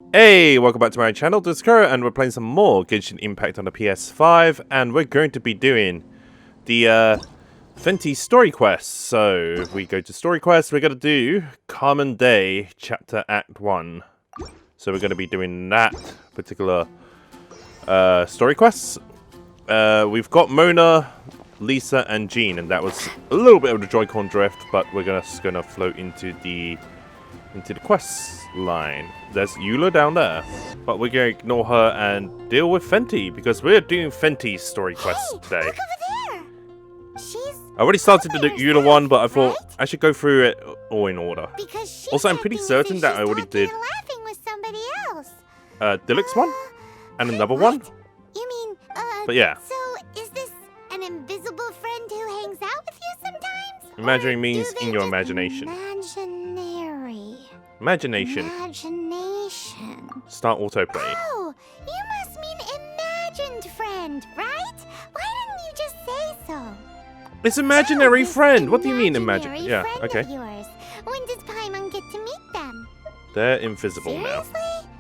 Hey, welcome back to my channel, this is Kuro, and we're playing some more Genshin Impact on the PS5, and we're going to be doing the Venti story quest. So, if we go to story quest, we're going to do Common Day, Chapter Act 1. So we're going to be doing that particular story quest. We've got Mona, Lisa, and Jean, and that was a little bit of the Joy-Con drift, but we're just going to float into the quest line. There's Eula down there, but we're going to ignore her and deal with Venti because we're doing Venti's story quest today. Look over there. I already started the Eula one, but I thought I should go through it all in order. Because Also, I'm pretty certain that I already did laughing with somebody else. Diluc's one and another one. You mean, But yeah, so is this an invisible friend who hangs out with you sometimes? imaginary Or means do they in your just imagination. Imaginary. Imagination. Start autoplay. Oh, you must mean imagined friend, right? Why didn't you just say so? It's imaginary So, friend. this What do you mean imaginary imagine? Yeah, friend okay. of yours. When does Paimon get to meet them? They're invisible now. Seriously?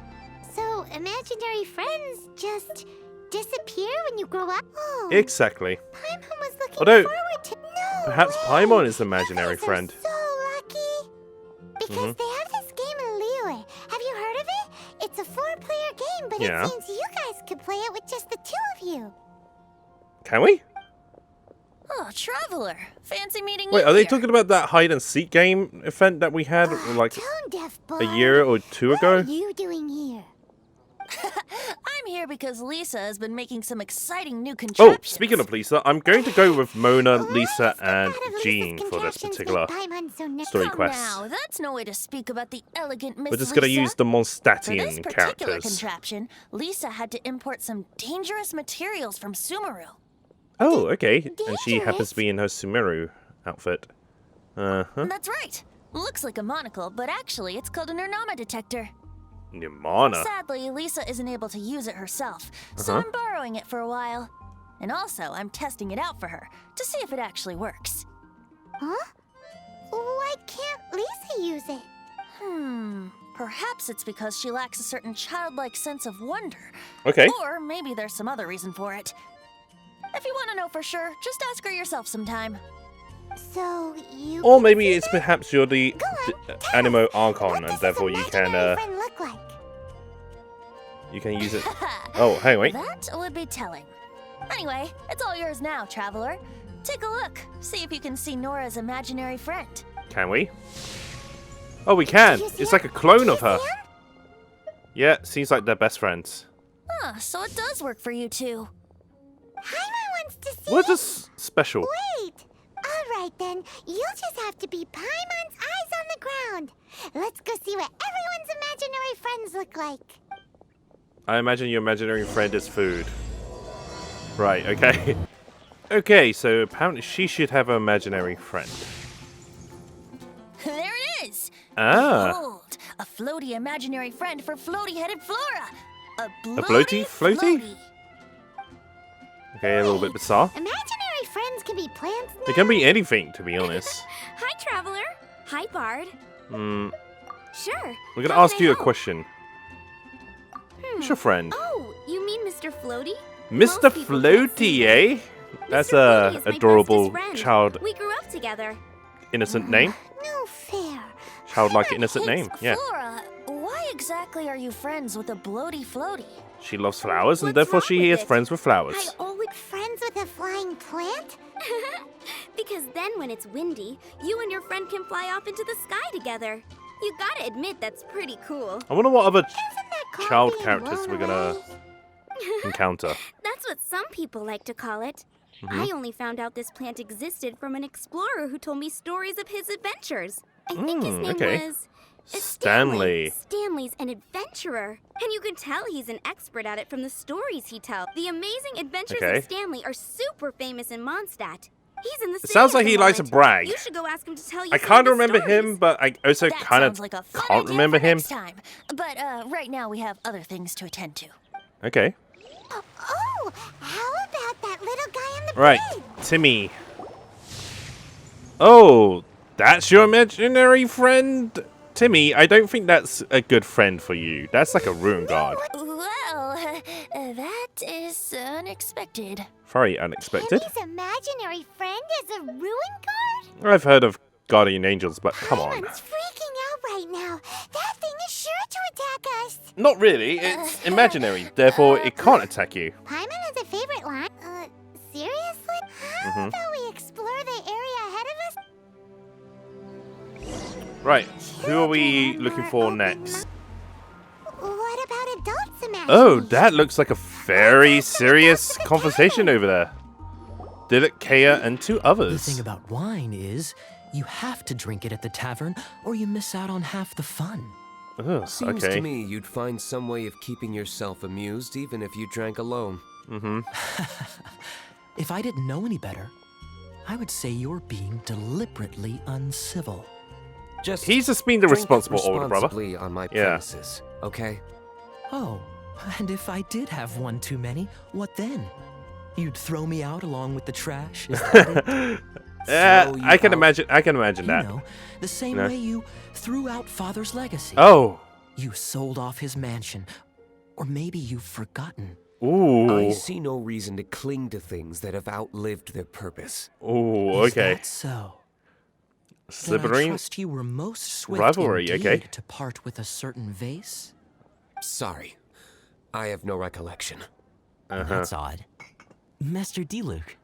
So imaginary friends just disappear when you grow up? Oh, Exactly. Paimon was looking Although, forward to. No perhaps way. Paimon is an You imaginary guys friend. Are so lucky. Because they have this game in Liyue. Have you heard of it? It's a 4-player game, but Yeah. it seems you guys could play it with just the 2 of you. Can we? Oh, Traveler. Fancy meeting Wait, you are they here. talking about that hide and seek game event that we had like Tone deaf boy. a year or two What ago? are you doing here? I'm here because Lisa has been making some exciting new Oh, contraptions. speaking of Lisa, I'm going to go with Mona, Why Lisa, is the and thought of Lisa's Jean for this contraptions particular. make Paimon so nervous? story Come quest. now, that's no way to speak about the elegant Miss We're just going to Lisa. use the For this Mondstadtian particular characters. contraption, Lisa had to import some dangerous materials from Sumeru. Oh, okay. And she Dangerous? happens to be in her Sumeru outfit. Uh-huh. That's right. Looks like a monocle, but actually it's called a Nernama detector. Nimana. Sadly, Lisa isn't able to use it herself, so Uh-huh. I'm borrowing it for a while. And also, I'm testing it out for her to see if it actually works. Huh? Why can't Lisa use it? Perhaps it's because she lacks a certain childlike sense of wonder. Okay. Or maybe there's some other reason for it. If you want to know for sure, just ask her yourself sometime. So you. Or can maybe see it's it? perhaps you're the Go on, tell Animo us. Archon, What and does therefore this you can imaginary friend look like? use it. Oh, hey, wait. That would be telling. Anyway, it's all yours now, Traveler. Take a look. See if you can see Nora's imaginary friend. Can we? Oh, we can. Do you see It's him? like a clone Do of you her. see him? Yeah, seems like they're best friends. So it does work for you too. Paimon wants to see What it. is special? Wait. All right then. You'll just have to be Paimon's eyes on the ground. Let's go see what everyone's imaginary friends look like. I imagine your imaginary friend is food. Right, okay. Okay, so apparently she should have an imaginary friend. There it is! Ah. Behold, a floaty imaginary friend for floaty-headed Flora! A floaty? Floaty? Okay, a little bit bizarre. Imaginary friends can be plants now. It can be anything, to be honest. Hi, Traveler. Hi, Bard. Hmm. Sure. We're gonna How ask can I you a help? question. Who's your friend? Oh, you mean Mr. Floaty? Mr. most people can't see Floaty, eh? That's Mr. Floaty is my adorable bestest friend. child We grew up together. innocent name. No fair. Childlike innocent Hey, name, yeah. Flora, why exactly are you friends with a bloaty floaty? She loves flowers, and What's therefore wrong she with is it? friends with I flowers. always friends with a flying plant? Because then when it's windy, you and your friend can fly off into the sky together. You gotta admit that's pretty cool. I wonder what other Isn't that called child being characters blown we're gonna away? encounter. That's what some people like to call it. Mm-hmm. I only found out this plant existed from an explorer who told me stories of his adventures. I think his name okay. was... Stanley. Stanley's an adventurer. And you can tell he's an expert at it from the stories he tells. The amazing adventures Okay. of Stanley are super famous in Mondstadt. He's in the city sounds at like the he likes to moment. brag. You should go ask him to tell you I some kind of of his remember him, stories. but I also That kind of sounds like a fun can't idea remember for him. next time. But right now we have other things to attend to. Okay. Oh, how about that little guy in the Right, bridge? Timmy. Oh, that's your imaginary friend, Timmy, I don't think that's a good friend for you. That's like a ruin guard. Well, that is unexpected. Very unexpected. Timmy's imaginary friend is a ruin guard? I've heard of guardian angels, but come on. Paimon's freaking out right now. That thing is sure to attack us. Not really. It's imaginary. Therefore, it can't attack you. Paimon has a favorite line. Seriously? How about we explore the area ahead of us? Right. Who are we looking for next? What about adults imagination? Oh, that looks like a very serious conversation over there. Dilek, Kea, and 2 The others. thing about wine is, you have to drink it at the tavern, or you miss out on half the fun. Ugh, Seems okay. to me you'd find some way of keeping yourself amused even if you drank alone. If I didn't know any better, I would say you're being deliberately uncivil. Just He's just being the drink responsible older brother. responsibly on my Yeah. premises, okay? Oh, and if I did have one too many, what then? You'd throw me out along with the trash? Is that it? Throw you I can out? imagine. I can imagine You that. know, the same No. way you threw out Father's legacy. Oh. You sold off his mansion. Or maybe you've forgotten. Ooh. I see no reason to cling to things that have outlived their purpose. Is Ooh. Okay. that so? Then I Slytherin. trust you were most swift rivalry, indeed okay. to part with a certain vase? Sorry, I have no recollection. That's odd. Master Diluc,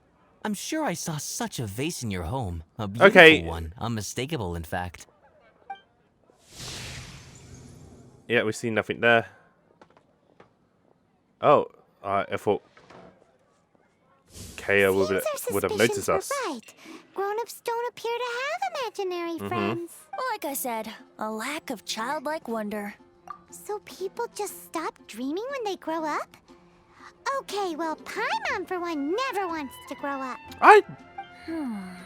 I'm sure I saw such a vase in your home. A beautiful Okay. one. Unmistakable, in fact. Yeah, we see nothing there. Oh, I thought Kea would Seems our have suspicions noticed us. were right. Grown-ups don't appear to have imaginary friends. Like I said, a lack of childlike wonder. So people just stop dreaming when they grow up? Okay, well, Paimon, for one, never wants to grow up. I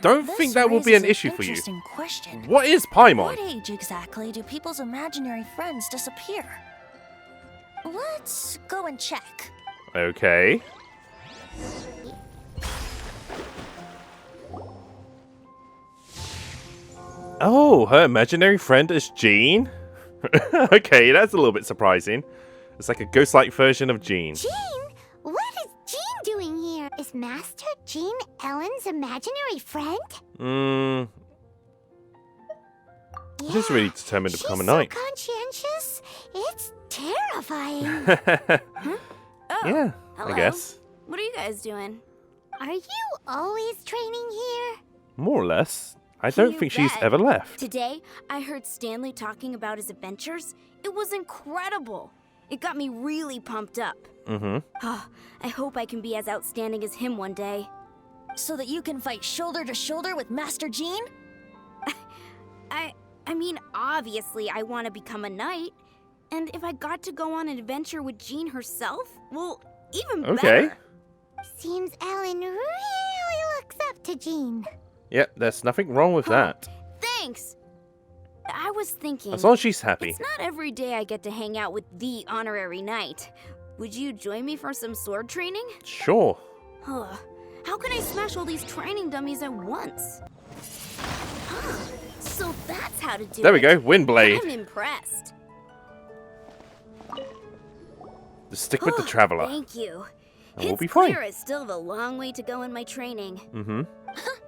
don't This think that will be an raises issue for you. Interesting question. What is Paimon? What age exactly do people's imaginary friends disappear? Let's go and check. Okay. Oh, her imaginary friend is Jean? Okay, that's a little bit surprising. It's like a ghost-like version of Jean. Jean? What is Jean doing here? Is Master Jean Ellen's imaginary friend? She's really determined to become a She's knight. so conscientious. It's terrifying. Yeah, hello. I guess. What are you guys doing? Are you always training here? More or less. I don't You think she's bet. ever left. Today, I heard Stanley talking about his adventures. It was incredible. It got me really pumped up. I hope I can be as outstanding as him one day. So that you can fight shoulder to shoulder with Master Jean? I mean, obviously, I want to become a knight. And if I got to go on an adventure with Jean herself, well, even Okay. better. Seems Ellen really looks up to Jean. Yep, there's nothing wrong with that. Thanks. I was thinking, As long as she's happy. it's not every day I get to hang out with the honorary knight. Would you join me for some sword training? Sure. How can I smash all these training dummies at once? So that's how to do it. There we go, Windblade. I'm impressed. Just stick with the Traveler. Thank you. And we'll It's be fine. clear I still have a long way to go in my training.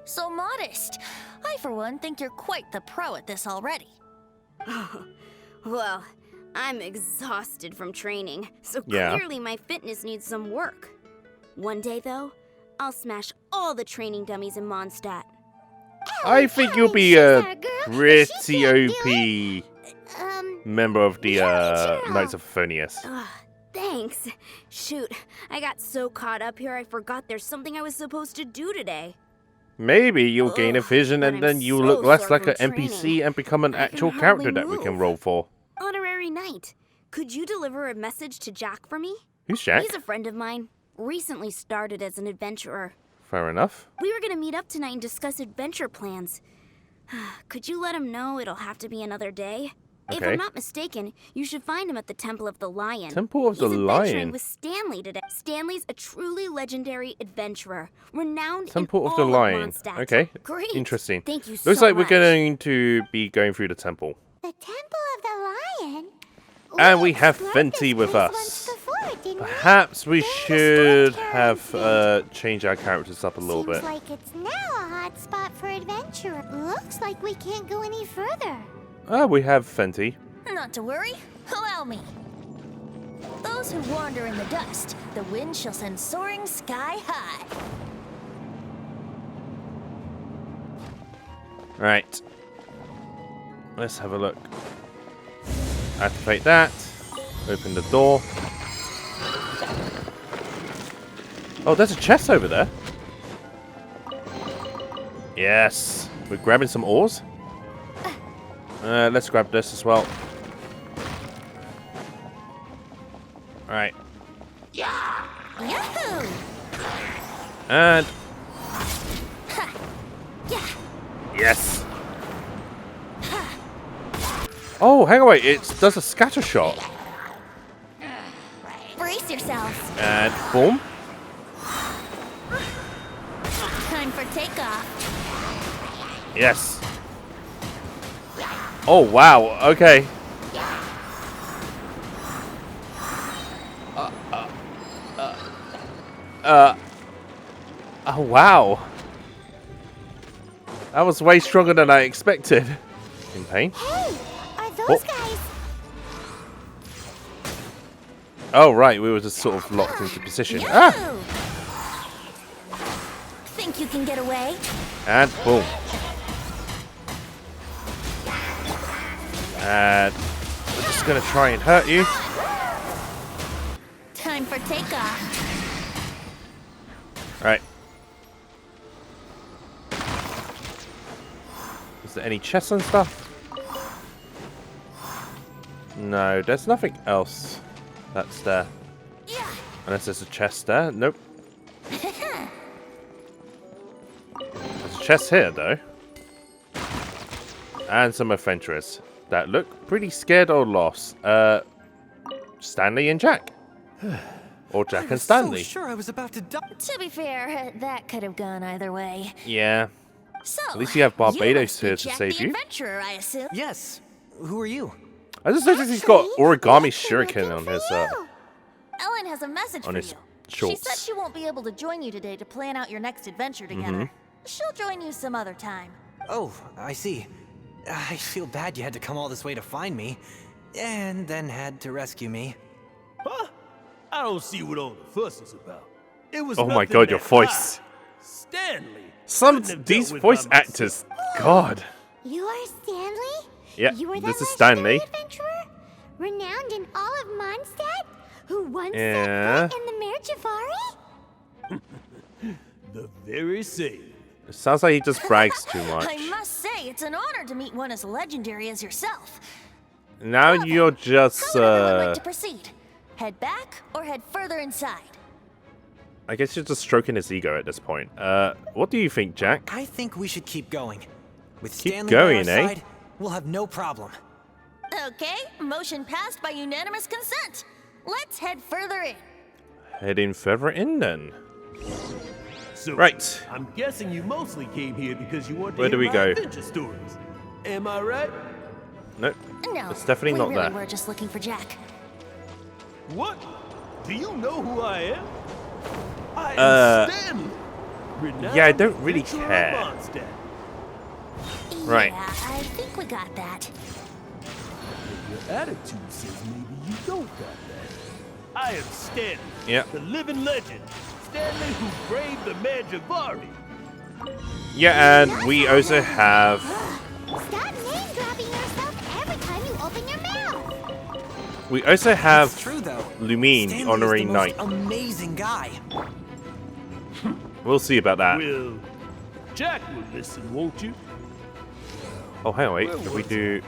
So modest. I, for one, think you're quite the pro at this already. Well, I'm exhausted from training, so Yeah. clearly my fitness needs some work. One day, though, I'll smash all the training dummies in Mondstadt. I think you'll be she's a our girl. She pretty can't do OP Um, member of the Yeah, sure. Knights of Favonius. Thanks. Shoot, I got so caught up here I forgot there's something I was supposed to do today. Maybe you'll gain a Ugh, vision but and I'm then you'll so look less sore like an from NPC training. and become an I can actual hardly character that we can move. roll for. Honorary Knight, could you deliver a message to Jack for me? Who's Jack? He's a friend of mine. Recently started as an adventurer. Fair enough. We were gonna meet up tonight and discuss adventure plans. Could you let him know it'll have to be another day? If Okay. I'm not mistaken, you should find him at the Temple of the Lion. Temple of the He's adventuring Lion? with Stanley today. Stanley's a truly legendary adventurer, renowned Temple in of the all Lion. Mondstadt. Okay. Great. Interesting. Thank you Looks so like we're much. going to be going through the temple. The Temple of the Lion? And we have explored Venti this with place us. once before, didn't we? Perhaps we should Storm have changed our characters up a little Seems bit. like it's now a hot spot for adventure. Looks like we can't go any further. Oh, we have Venti. Not to worry, allow me. Those who wander in the dust, the wind shall send soaring sky high. Right. Let's have a look. Activate that. Open the door. Oh, there's a chest over there. Yes. We're grabbing some ores. Let's grab this as well. Alright. Yahoo! And... Yeah. Yes. Oh, hang on, wait. It does a scatter shot. Brace yourselves. And boom. Time for takeoff. Yes. Oh, wow. Okay. Oh, wow. That was way stronger than I expected. In pain? Hey, are those guys? Oh, right. We were just sort of locked into position. Ah! Yahoo! Think you can get away? And boom. And we're just going to try and hurt you. Time for takeoff. Right. Is there any chests and stuff? No, there's nothing else that's there. Yeah. Unless there's a chest there. Nope. There's a chest here, though. And some adventurers that look pretty scared or lost. Stanley and Jack. Or Jack and Stanley. So sure I was about to die. To be fair, that could have gone either way. Yeah. So, At least you have Barbados must be here to Jack save the you. Adventurer, I assume. Yes. Who are you? I just noticed he's got Actually, origami we've been shuriken looking on for his you. Ellen has a message on for his you. She shorts. said she won't be able to join you today to plan out your next adventure together. She'll join you some other time. Oh, I see. I feel bad you had to come all this way to find me, and then had to rescue me. Huh? I don't see what all the fuss is about. It was Oh my nothing god, your that voice. I, Stanley. Some couldn't have these dealt with voice by myself. actors. God. You are Stanley? Yeah, You were that this is legendary Stanley. adventurer? Renowned in all of Mondstadt? Who once Yeah. set foot in the Mare Javari? The very same. It sounds like he just brags too much. I must say, it's an honor to meet one as legendary as yourself. Now you're just, How would everyone like to proceed? Head back or head further inside? I guess you're just stroking his ego at this point. What do you think, Jack? I think we should keep going. With Keep Stanley going, by our eh? side, we'll have no problem. Okay, motion passed by unanimous consent. Let's head further in. Heading further in then. So, Right. I'm guessing you mostly came here because you want to Where hear do we my go? adventure stories. Am I right? Nope. No, It's definitely we not really there. were just looking for Jack. What? Do you know who I am? I Uh, am Stanley. Renowned yeah, I don't really adventurer of care. Mondstadt. Right. Yeah, I think we got that. Your attitude says maybe you don't got that. I am Stanley, Yeah. the living legend. Stanley who braved the Mare Javari. Yeah, and we also have... Stop name-dropping yourself every time you open your mouth. We also have It's true though. Lumine, Stanley honorary is the knight. most amazing guy. We'll see about that. Well, Jack will listen, won't you? Oh, hang on, wait. If we do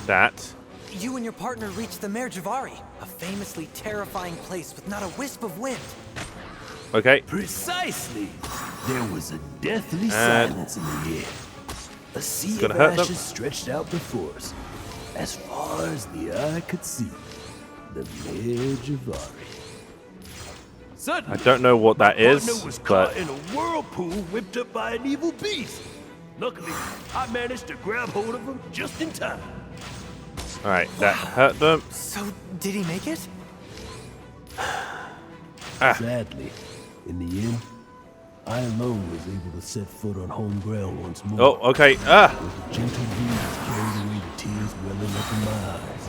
that... You and your partner reached the Mare Javari, a famously terrifying place with not a wisp of wind. Okay. Precisely. There was a deathly And- silence in the air. A sea gonna of hurt them. ashes stretched out before us, as far as the eye could see. The Mare Javari. Suddenly, I don't know what that partner is, was but... caught in a whirlpool whipped up by an evil beast. Luckily, I managed to grab hold of him just in time. Alright, that hurt them. So, did he make it? Sadly, in the end, I alone was able to set foot on home ground once more. Oh, okay. With the gentle breeze carried away the tears welling up in my eyes.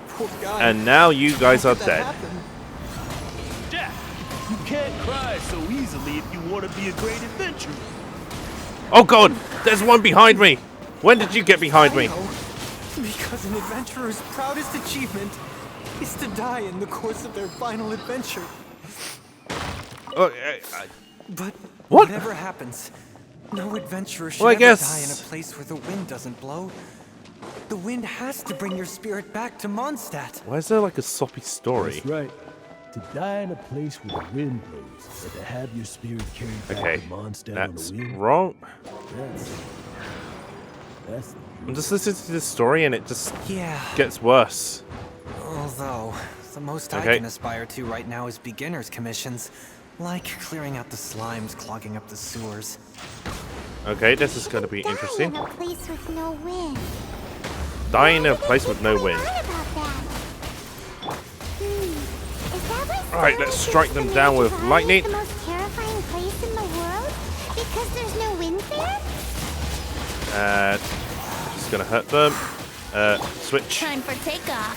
Poor guy. And now you guys are dead. Jack, you can't cry so easily if you want to be a great adventurer. Oh god, there's one behind me. When did you get behind me? Because an adventurer's proudest achievement is to die in the course of their final adventure. But What? whatever happens, no adventurer should Well, I ever guess- die in a place where the wind doesn't blow. The wind has to bring your spirit back to Mondstadt. Why is there like a soppy story? That's right. To die in a place where the wind blows, and to have your spirit carried back Okay, to Mondstadt that's on the wind. wrong. That's I'm just listening to this story and it just Yeah, gets worse. although the most I Okay. can aspire to right now is beginner's commissions, like clearing out the slimes clogging up the sewers. Okay, this is going to be Die interesting. in a place with no wind. Die in a place with no wind. Alright, let's strike them down with lightning. The most terrifying place in the world because there's no wind there? Just going to hurt them. Switch. Time for takeoff.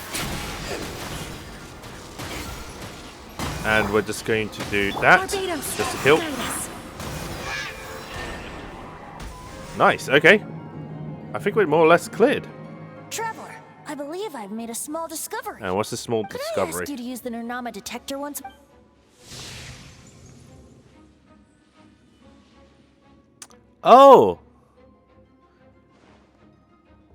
And we're just going to do that. Barbados, Just to kill. guide us. Nice, okay. I think we're more or less cleared. Traveler, I believe I've made a small discovery. And what's the small Could I discovery? ask you to use the Nernama detector once? Oh!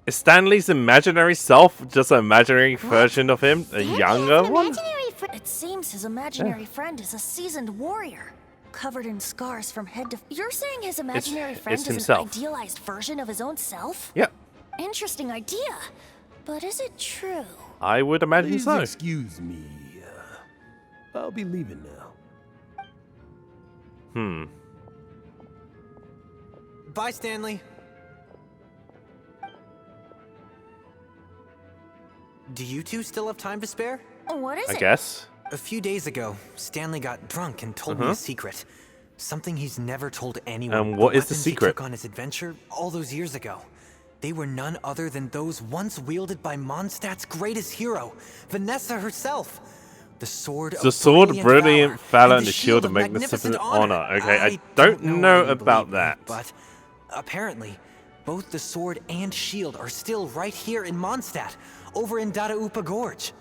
Is Stanley's imaginary self just an imaginary version of him? A younger one? It seems his imaginary friend is a seasoned warrior, covered in scars from head to. You're saying his imaginary friend it's is himself. an idealized version of his own self? Yep. Interesting idea, but is it true? I would imagine Please so. excuse me. I'll be leaving now. Bye, Stanley. Do you two still have time to spare? What is I it? guess. A few days ago, Stanley got drunk and told me a secret. Something he's never told anyone. And what is the weapons secret? He took on his adventure all those years ago. They were none other than those once wielded by Mondstadt's greatest hero, Vanessa herself. The sword The of sword, brilliant valor, and and the shield of magnificent honor. Okay, I I don't know how you about believe me, that. but apparently, both the sword and shield are still right here in Mondstadt, over in Dadaupa Gorge.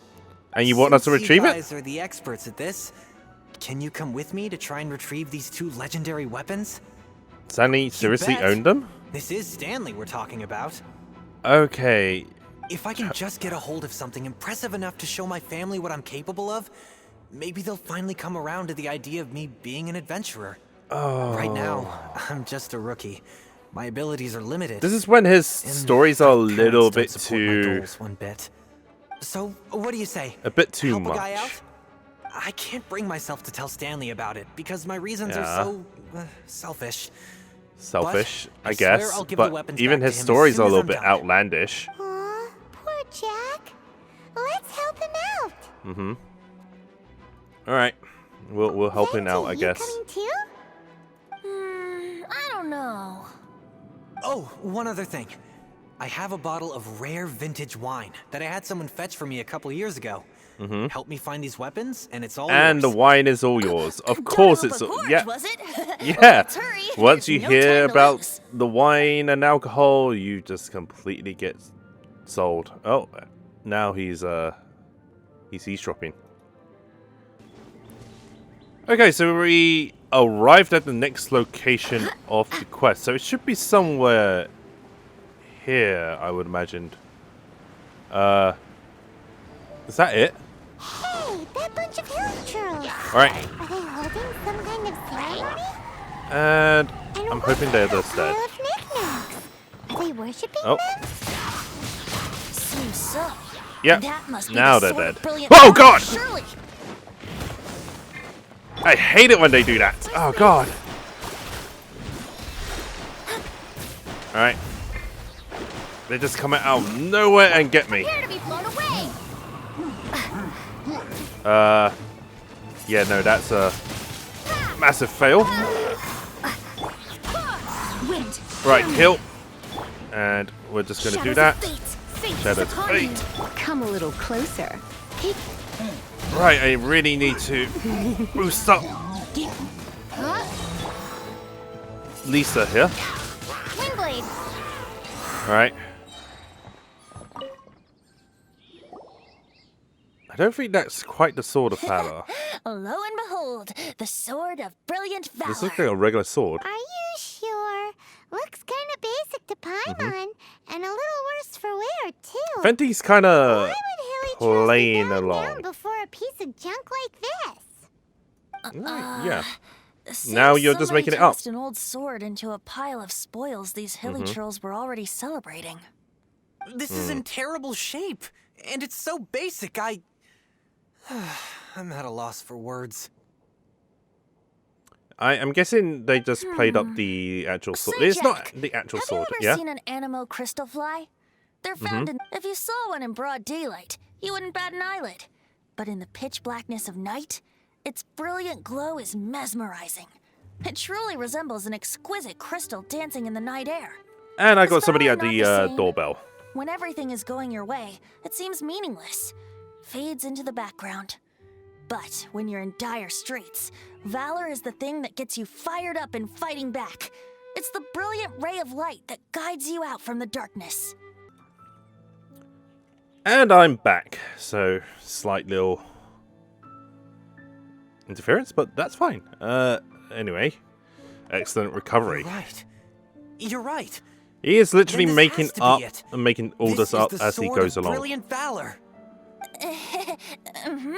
And you want us to Since retrieve you it? guys are the experts at this. Can you come with me to try and retrieve these two legendary weapons? Stanley seriously bet. owned them? This is Stanley we're talking about. Okay. If I can just get a hold of something impressive enough to show my family what I'm capable of, maybe they'll finally come around to the idea of me being an adventurer. Oh. Right now, I'm just a rookie. My abilities are limited. This is when his and stories are a my parents little don't bit support my too... goals one bit. So, what do you say? A bit too Help a guy much. out? I can't bring myself to tell Stanley about it because my reasons Yeah. are so selfish. Selfish, But I I swear guess. I'll give the But weapons even back his to him as stories soon are a as little I'm bit done. outlandish. Aw, poor Jack. Let's help him out. Mm-hmm. Alright. We'll help him out, I Venti, guess. You coming too? I don't know. Oh, one other thing. I have a bottle of rare vintage wine that I had someone fetch for me a couple years ago. Help me find these weapons, and it's all And the yours. wine is all yours. Of course it's... Dadaupa Gorge, Yeah. was it? Yeah. Let's hurry. Once There's you no hear time to about lose. the wine and alcohol, you just completely get sold. Oh, now he's eavesdropping. Okay, so we arrived at the next location of the quest. So it should be somewhere here, I would imagine. Is that it? Hey, that bunch of hill churls. Alright, Are they holding some kind of ceremony? and And I'm what's hoping they're that just dead. pile of knickknacks? Are they worshipping Oh. them? Seems so. Yeah, That must be now the they're sword of dead. brilliant Oh, valor, God! Surely. I hate it when they do that. Oh, God. Alright. They just come out of nowhere and get me. Prepare to be blown away. Yeah, no, that's a massive fail. Wind. Right, kill. And we're just going to do that. Shadows of upon you. Fate. Come a little closer. Right, I really need to boost up Lisa here. Windblade. Alright. I don't think that's quite the Sword of Valor. Lo and behold, the sword of brilliant valor. This looks like a regular sword. Are you sure? Looks kind of basic to Paimon, and a little worse for wear, too. Venti's kind Why of would Hilly Trust be playing bound along. down before a piece of junk like this? Yeah. Seems Now you're just somebody making it up. tossed an old sword into a pile of spoils these hilly trolls were already celebrating. This is in terrible shape, and it's so basic. I'm at a loss for words. I'm guessing they just played up the actual sword. Say, It's not Jack, the actual have sword, you ever yeah? seen an anemo crystal fly? They're found in. If you saw one in broad daylight, you wouldn't bat an eyelid. But in the pitch blackness of night, its brilliant glow is mesmerizing. It truly resembles an exquisite crystal dancing in the night air. And I Is got somebody valor at not the the same? doorbell. When everything is going your way, it seems meaningless, fades into the background. But when you're in dire straits, valor is the thing that gets you fired up and fighting back. It's the brilliant ray of light that guides you out from the darkness. And I'm back. So, slight little interference, but that's fine. Anyway, excellent recovery. You're right. He is literally Then this making has to be up it. and making all this is up the as he sword goes of along. Brilliant valor.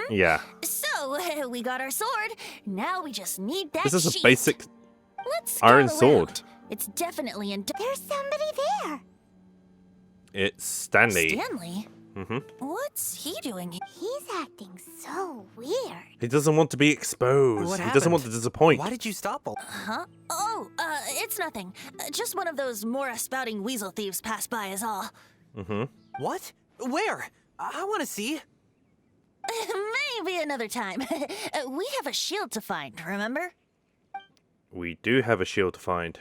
Yeah. So, we got our sword. Now we just need that This is a sheath. basic Let's scout iron around. sword. It's definitely in. There's somebody there. It's Stanley. Stanley? What's he doing here? He's acting so weird. He doesn't want to be exposed. What He doesn't want to happened? disappoint. Why did you stop all? Huh? Oh, it's nothing. Just one of those Mora-spouting weasel thieves passed by is all. What? Where? I want to see. Maybe another time. We have a shield to find, remember? We do have a shield to find.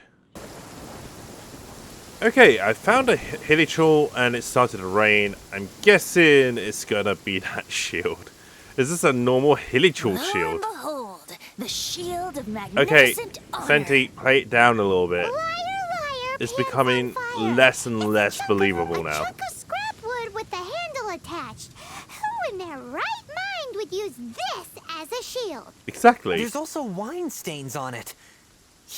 Okay, I found a Hilichurl and it started to rain. I'm guessing it's gonna be that shield. Is this a normal Hilichurl Lo and shield? behold, the shield of Okay, magnificent honor. Fenty, play it down a little bit. Liar, liar, It's pants becoming on fire. less and It's a less chunk believable of, now. A chunk of scrap wood with the handle attached. Who in their right mind would use this as a shield? Exactly. There's also wine stains on it.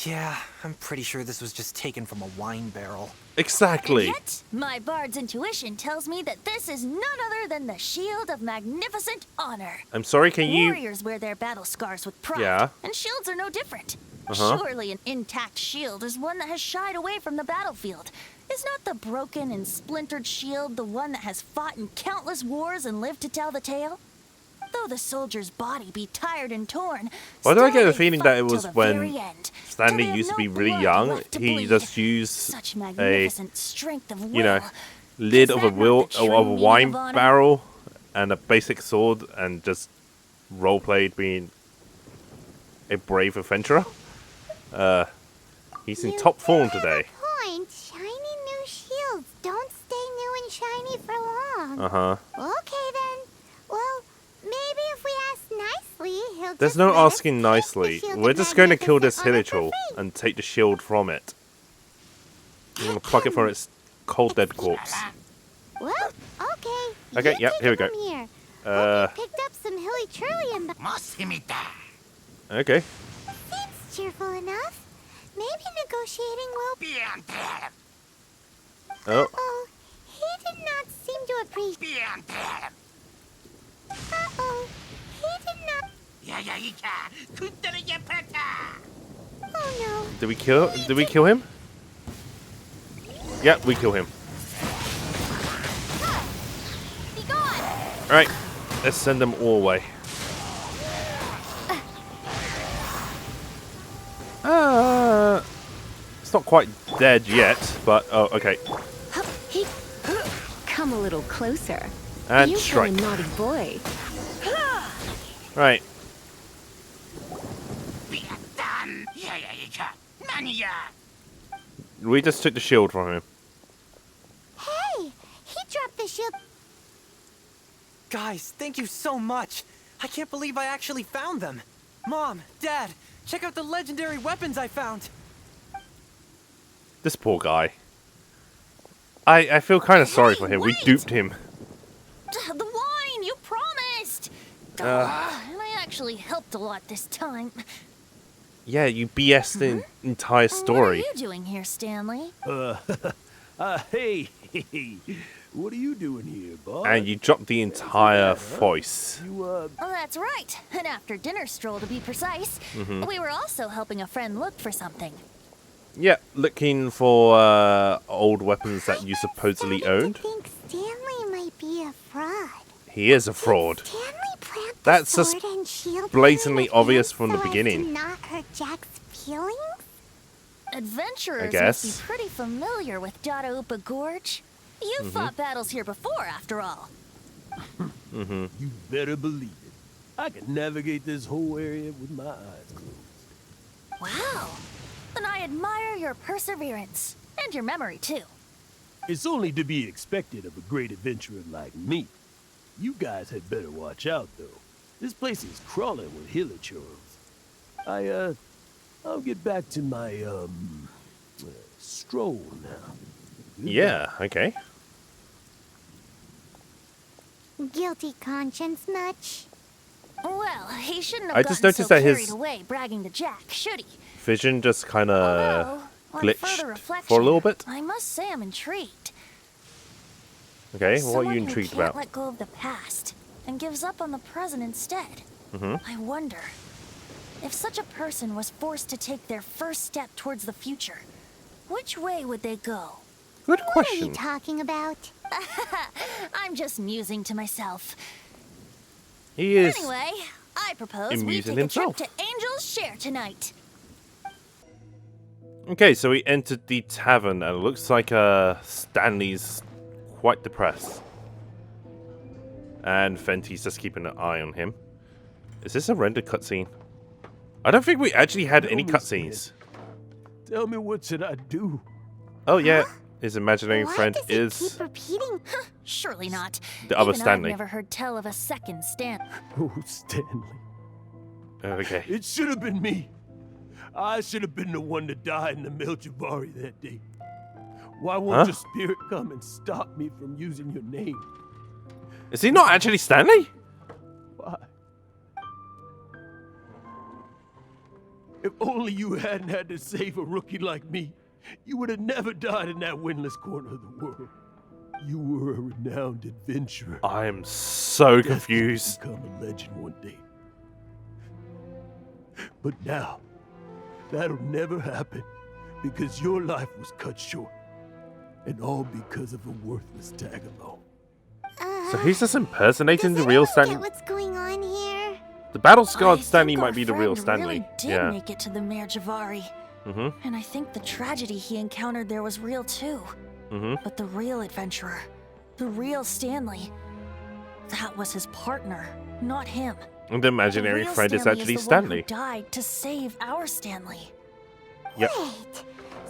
Yeah, I'm pretty sure this was just taken from a wine barrel. Exactly. And yet, my bard's intuition tells me that this is none other than the shield of magnificent honor. I'm sorry, can you... Warriors wear their battle scars with pride, Yeah. and shields are no different. Uh-huh. Surely an intact shield is one that has shied away from the battlefield. Is not the broken and splintered shield the one that has fought in countless wars and lived to tell the tale? Though the soldier's body be tired and torn, Why do I get still the they feeling fight that it till was the when very end, Stanley till they used to have be no really blood young, left to he bleed. just used Such a, magnificent strength of will. you know, lid Is of a that not will the true of a meaning wine of honor? barrel and a basic sword and just roleplayed being a brave adventurer. He's in You top form do have today. a point. Shiny new shields don't stay new and shiny for long. Uh-huh. Okay then. Well, maybe if we ask nicely, he'll There's just no let us asking take nicely. the shield We're of just going to kill this magnificent honor Hilichurl for free. and take the shield from it. We're going to pluck it from its cold dead corpse. Well, okay. Okay, you yep, take here we it go. from here. Uh, Hope you picked up some hilly churlium. Okay. Seems cheerful enough. Maybe negotiating will be. Oh, Oh, he did not seem to appreciate. Uh-oh, he did not. Oh no. did we kill him? Yeah, we kill him. Be gone! Alright, let's send them all away. It's not quite dead yet, but oh, okay. Come a little closer. And You've strike. been a naughty boy. Right. We just took the shield from him. Hey, he dropped the shield. Guys, thank you so much. I can't believe I actually found them. Mom, Dad, check out the legendary weapons I found. This poor guy. I feel kind of sorry for him. We wait! duped him. The wine, you promised! And I actually helped a lot this time. Yeah, you BS'd the entire story. What are you doing here, Stanley? Hey, what are you doing here, boss? And you dropped the entire voice. Oh, that's right. An after-dinner stroll, to be precise. We were also helping a friend look for something. Yeah, looking for old weapons that you supposedly owned. I think Stanley might be a fraud. He is a fraud. Stanley plant the That's just sword and shield blatantly in his obvious hand from the so as beginning. to not hurt Jack's feelings? Adventurers guess. must be pretty familiar with Dadaupa Gorge. You've fought battles here before, after all. You better believe it. I can navigate this whole area with my eyes closed. Wow. Then I admire your perseverance. And your memory, too. It's only to be expected of a great adventurer like me. You guys had better watch out, though. This place is crawling with hilichurls. I'll get back to my, stroll now. Yeah, okay. Guilty conscience much? Well, he shouldn't have I gotten just noticed so that carried his away bragging to Jack, should he? vision just kind of Although, on glitched further reflection, for a little bit. I must say I'm intrigued. Okay, what Someone are you who intrigued can't about? let go of the past and gives up on the present instead. I wonder if such a person was forced to take their first step towards the future. Which way would they go? Good What are you question. talking about? I'm just musing to myself. He is. Anyway, I propose we amusing take himself. a trip to Angel's Share tonight. Okay, so we entered the tavern, and it looks like Stanley's quite depressed. And Venti's just keeping an eye on him. Is this a rendered cutscene? I don't think we actually had any cutscenes. Tell me, what should I do? Oh yeah, his imaginary Why friend does he is keep repeating? Surely not. the other Even Stanley. I've never heard tell of a second Stanley. Oh, Stanley. Okay. It should have been me. I should have been the one to die in the Melchivari that day. Why won't your spirit come and stop me from using your name? Is he not actually Stanley? Why? If only you hadn't had to save a rookie like me, you would have never died in that windless corner of the world. You were a renowned adventurer. I am so confused. Become a legend one day. But now, that'll never happen because your life was cut short. And all because of a worthless tag-along. So he's just impersonating Does the real anyone Stanley. get what's going on here? The battle I scarred Stanley think might our be the real friend Stanley. Really did Yeah. make it to the Merjavari. And I think the tragedy he encountered there was real too. But the real adventurer, the real Stanley, that was his partner, not him. And the imaginary The real friend is Stanley actually the one who Stanley. died to save our Stanley. Yep. Wait,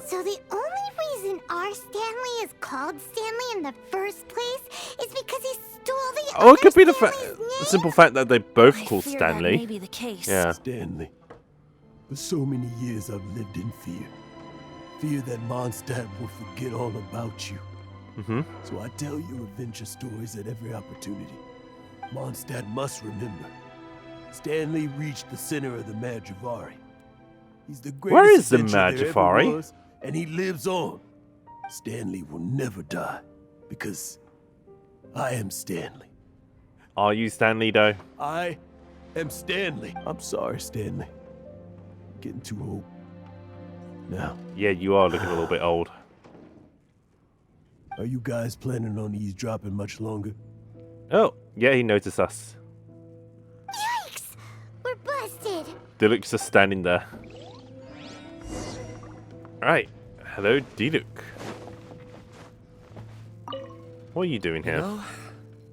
so the only reason our Stanley is called Stanley in the first place is because he stole the Oh, it other could be the Stanley's name? simple fact that they both I call fear that Stanley. may be the case. Yeah. Stanley, for so many years I've lived in fear. Fear that Mondstadt will forget all about you. So I tell your adventure stories at every opportunity. Mondstadt must remember. Stanley reached the center of the Madrivari. He's the greatest Where is the adventurer there ever Madrivari? was, and he lives on. Stanley will never die because I am Stanley. Are you Stanley though? I am Stanley. I'm sorry, Stanley. Getting too old. Now, Yeah, you are looking a little bit old. are you guys planning on eavesdropping much longer? Oh, yeah, he noticed us. Yikes! We're busted! Diluc's just standing there. Alright. Hello, Diluc. What are you doing You here? know,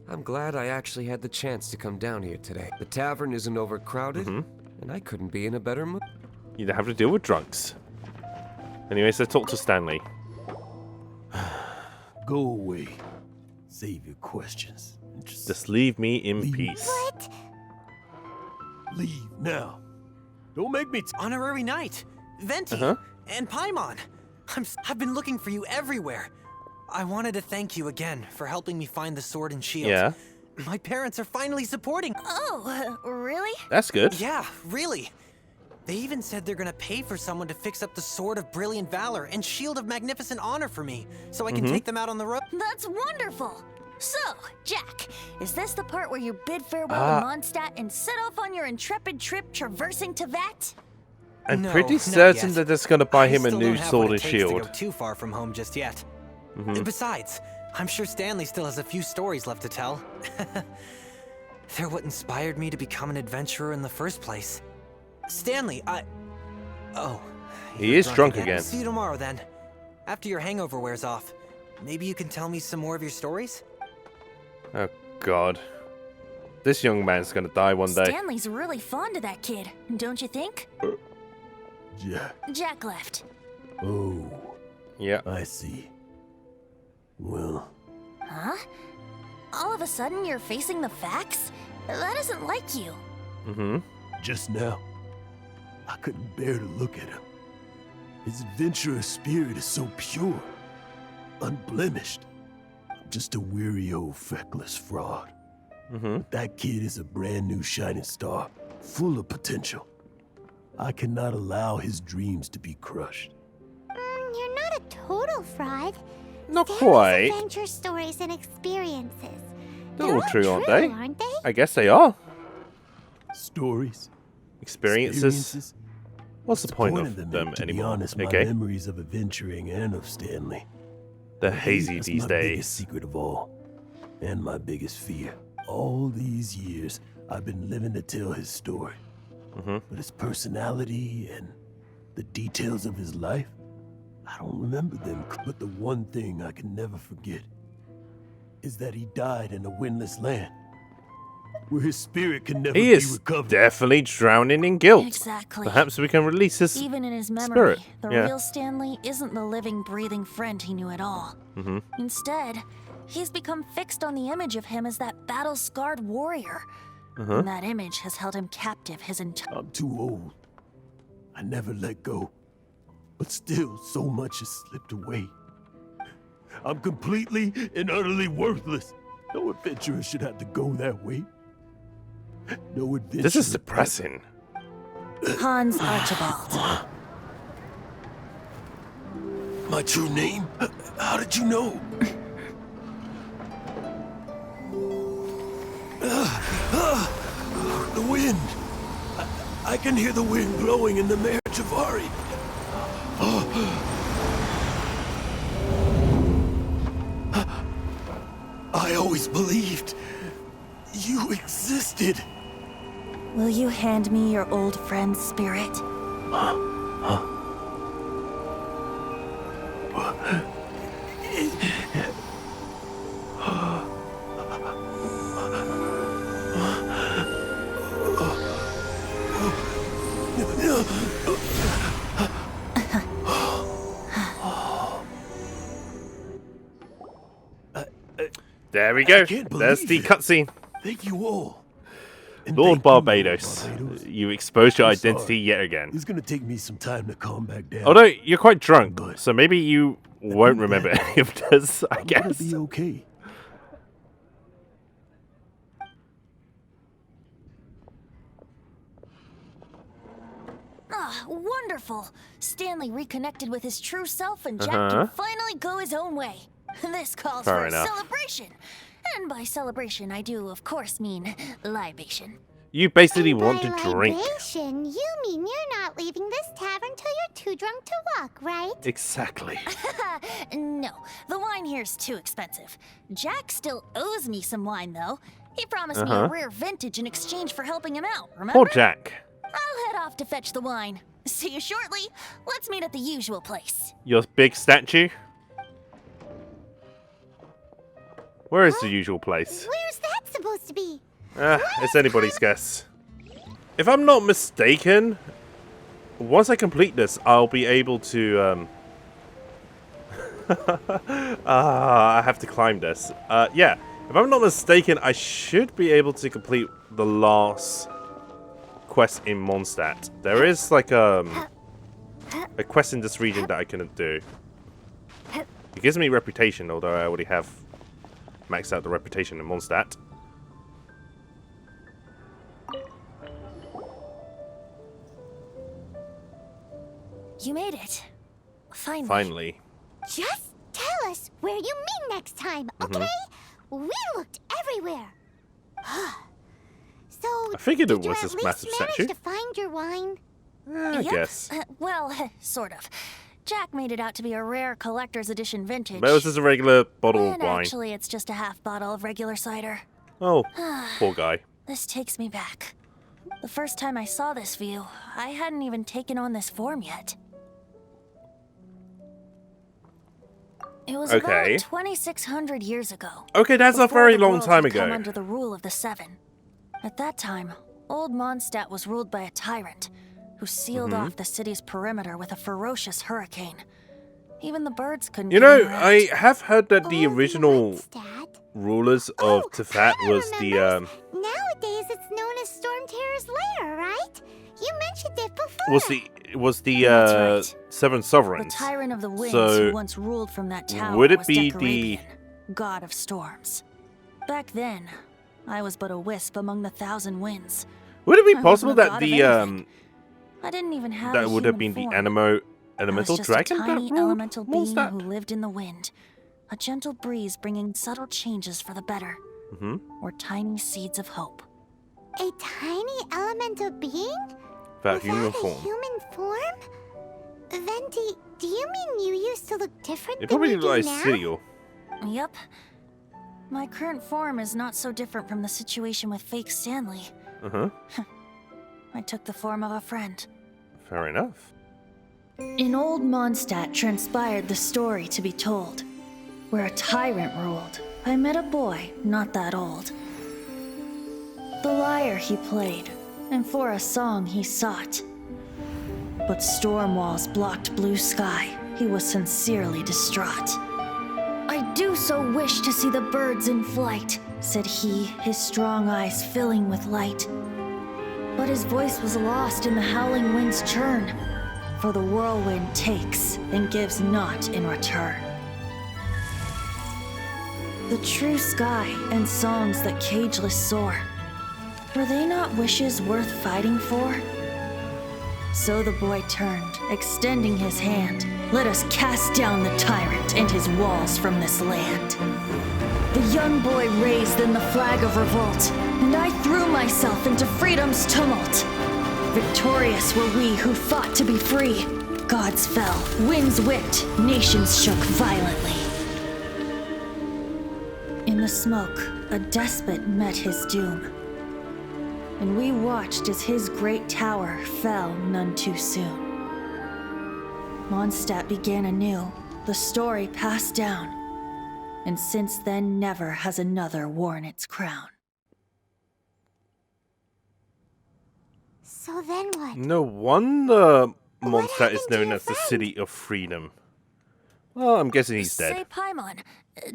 I'm glad I actually had the chance to come down here today. The tavern isn't overcrowded, and I couldn't be in a better mood. You don't have to deal with drunks. Anyways, let's talk to Stanley. Go away. Save your questions. And Just leave me in peace. What? leave now. Don't make me. Honorary Knight, Venti, and Paimon. I've been looking for you everywhere. I wanted to thank you again for helping me find the sword and shield. Yeah. My parents are finally supporting. Oh, really? That's good. Yeah, really. They even said they're gonna pay for someone to fix up the Sword of Brilliant Valor and Shield of Magnificent Honor for me, so I can take them out on the road. That's wonderful! So, Jack, is this the part where you bid farewell to Mondstadt and set off on your intrepid trip traversing to that? I'm No, pretty not certain yet. that that's going to buy him a still new don't have sword what and it takes to shield. go too far from home just yet. Besides, I'm sure Stanley still has a few stories left to tell. They're what inspired me to become an adventurer in the first place. Stanley, Oh. He you're is drunk again. See you tomorrow then. After your hangover wears off. Maybe you can tell me some more of your stories? Oh, God. This young man's going to die one day. Stanley's really fond of that kid, don't you think? Jack. Jack left. Oh, Yeah. I see. Well, Huh? All of a sudden you're facing the facts? That isn't like you. just now, I couldn't bear to look at him. His adventurous spirit is so pure, unblemished. I'm just a weary old feckless fraud. But that kid is a brand new shining star, full of potential. I cannot allow his dreams to be crushed. You're not a total fraud. Not Stanley's quite. adventure stories and experiences. They're all true, aren't true, they? aren't they? I guess they are. Stories, Experiences. What's the point of them to be anymore? honest, my Okay. memories of adventuring and of Stanley. They're hazy That's these my days. biggest secret of all, and my biggest fear. All these years, I've been living to tell his story. But his personality and the details of his life, I don't remember them. But the one thing I can never forget is that he died in a windless land, where his spirit can never He be is recovered. definitely drowning in guilt. Exactly. Perhaps we can release his Even in his memory, spirit. the Yeah. real Stanley isn't the living, breathing friend he knew at all. Instead, he's become fixed on the image of him as that battle-scarred warrior. And that image has held him captive his entire... I'm too old. I never let go. But still, so much has slipped away. I'm completely and utterly worthless. No adventurer should have to go that way. No adventurer. This is depressing. Hans Archibald. My true name? How did you know? The wind. I can hear the wind blowing in the Mare Javari. I always believed you existed. Will you hand me your old friend's spirit? There we go. I can't There's the believe it. cutscene. Thank you all. And Lord thank you, Barbados. Barbados. You exposed your I'm identity sorry. yet again. It's gonna take me some time to calm back down. Although you're quite drunk, But- so maybe you won't do remember that. any of this, I I'm gonna guess. be okay. Ah, wonderful! Stanley reconnected with his true self and Jack can finally go his own way. This calls Fair for enough. a celebration. And by celebration, I do, of course, mean libation. You basically And want by to drink. libation, you mean you're not leaving this tavern till you're too drunk to walk, right? Exactly. No, the wine here's too expensive. Jack still owes me some wine, though. He promised me a rare vintage in exchange for helping him out, remember? Poor Jack. I'll head off to fetch the wine. See you shortly. Let's meet at the usual place. Your big statue. Where is the usual place? Where's that supposed to be? It's anybody's guess. If I'm not mistaken, once I complete this, I'll be able to, I have to climb this. Yeah, if I'm not mistaken, I should be able to complete the last quest in Mondstadt. There is, like, a quest in this region that I can do. It gives me reputation, although I already have maxed out the reputation in Mondstadt. You made it. Finally. Finally. Just tell us where you mean next time, okay? We looked everywhere. So, I figured it did you was at this least massive manage statue. to find your wine? I Yep. guess. Well, sort of. Jack made it out to be a rare collector's edition vintage. But it was just a regular bottle when of wine. actually it's just a half bottle of regular cider. Oh, poor guy. This takes me back. The first time I saw this view, I hadn't even taken on this form yet. It was Okay. about 2,600 years ago. Okay, that's a before very the long world time had come ago. under the rule of the Seven. At that time, old Mondstadt was ruled by a tyrant who sealed off the city's perimeter with a ferocious hurricane. Even the birds couldn't You get know, in or out. I have heard that the Oh, original Mondstadt? rulers of Tefat I was the remember. Nowadays, it's known as Storm Terror's lair, right? You mentioned it before. was the That's right. Seven The Sovereigns. tyrant of the winds So, who once ruled from that tower would it was be Dekarabian, god of storms. Back then, I was but a wisp among the thousand winds. Would it be I possible wasn't a that god of the anything. I didn't even have that a would have been human the form. elemental I was just dragon a tiny that ruled elemental being who Mondstadt? lived in the wind. A gentle breeze bringing subtle changes for the better. Or tiny seeds of hope. A tiny elemental being? That Without human a form. human form? Venti, do you mean you used to look different It than probably you looked like do now? Sidiel. Yep. My current form is not so different from the situation with fake Stanley. I took the form of a friend. Fair enough. In old Mondstadt transpired the story to be told. Where a tyrant ruled, I met a boy not that old. The lyre he played, and for a song he sought. But storm walls blocked blue sky, he was sincerely distraught. I do so wish to see the birds in flight, said he, his strong eyes filling with light. But his voice was lost in the howling wind's churn, for the whirlwind takes and gives not in return. The true sky and songs that cageless soar, were they not wishes worth fighting for? So the boy turned, extending his hand. Let us cast down the tyrant and his walls from this land. The young boy raised then the flag of revolt, and I threw myself into freedom's tumult. Victorious were we who fought to be free. Gods fell, winds whipped, nations shook violently. In the smoke, a despot met his doom. And we watched as his great tower fell none too soon. Mondstadt began anew, the story passed down, and since then never has another worn its crown. So then what? No wonder Mondstadt is happened to known your as the friend? City of Freedom. Well, I'm guessing he's Say, dead. Paimon,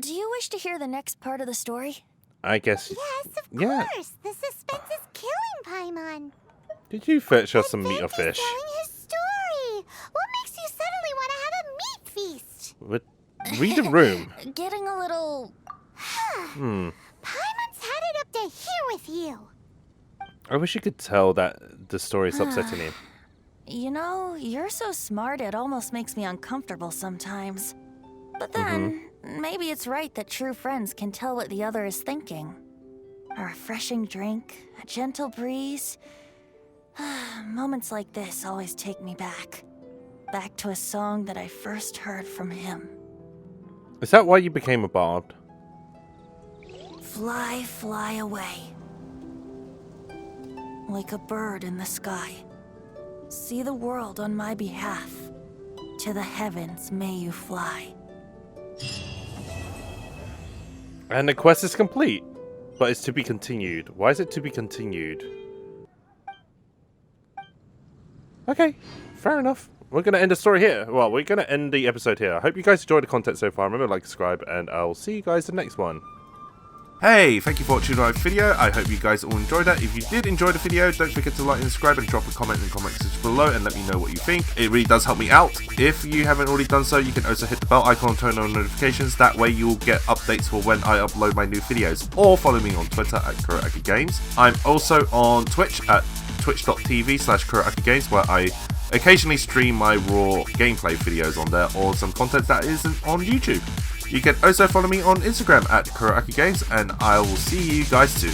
do you wish to hear the next part of the story? I guess. Yes, of Yeah. course. The suspense is killing, Paimon. Did you fetch us some meat or Venti's fish? telling his story. What makes you suddenly want to have a meat feast? What? Read the room. Getting a little... Paimon's had it up to here with you. I wish you could tell that the story is upsetting him. You know, you're so smart it almost makes me uncomfortable sometimes. But then, maybe it's right that true friends can tell what the other is thinking. A refreshing drink, a gentle breeze. Moments like this always take me back. Back to a song that I first heard from him. Is that why you became a bard? Fly, fly away. Like a bird in the sky. See the world on my behalf. To the heavens may you fly. And the quest is complete, but it's to be continued. Why is it to be continued? Okay, fair enough. We're going to end the story here. Well, we're going to end the episode here. I hope you guys enjoyed the content so far. Remember to like, subscribe, and I'll see you guys in the next one. Hey, thank you for watching my video. I hope you guys all enjoyed that. If you did enjoy the video, don't forget to like and subscribe and drop a comment in the comment section below and let me know what you think. It really does help me out. If you haven't already done so, you can also hit the bell icon and turn on notifications. That way you'll get updates for when I upload my new videos. Or follow me on Twitter at KuroAkiGames. I'm also on Twitch at twitch.tv/KuroAkiGames, where I occasionally stream my raw gameplay videos on there, or some content that isn't on YouTube. You can also follow me on Instagram at KuroAkiGames, and I will see you guys soon.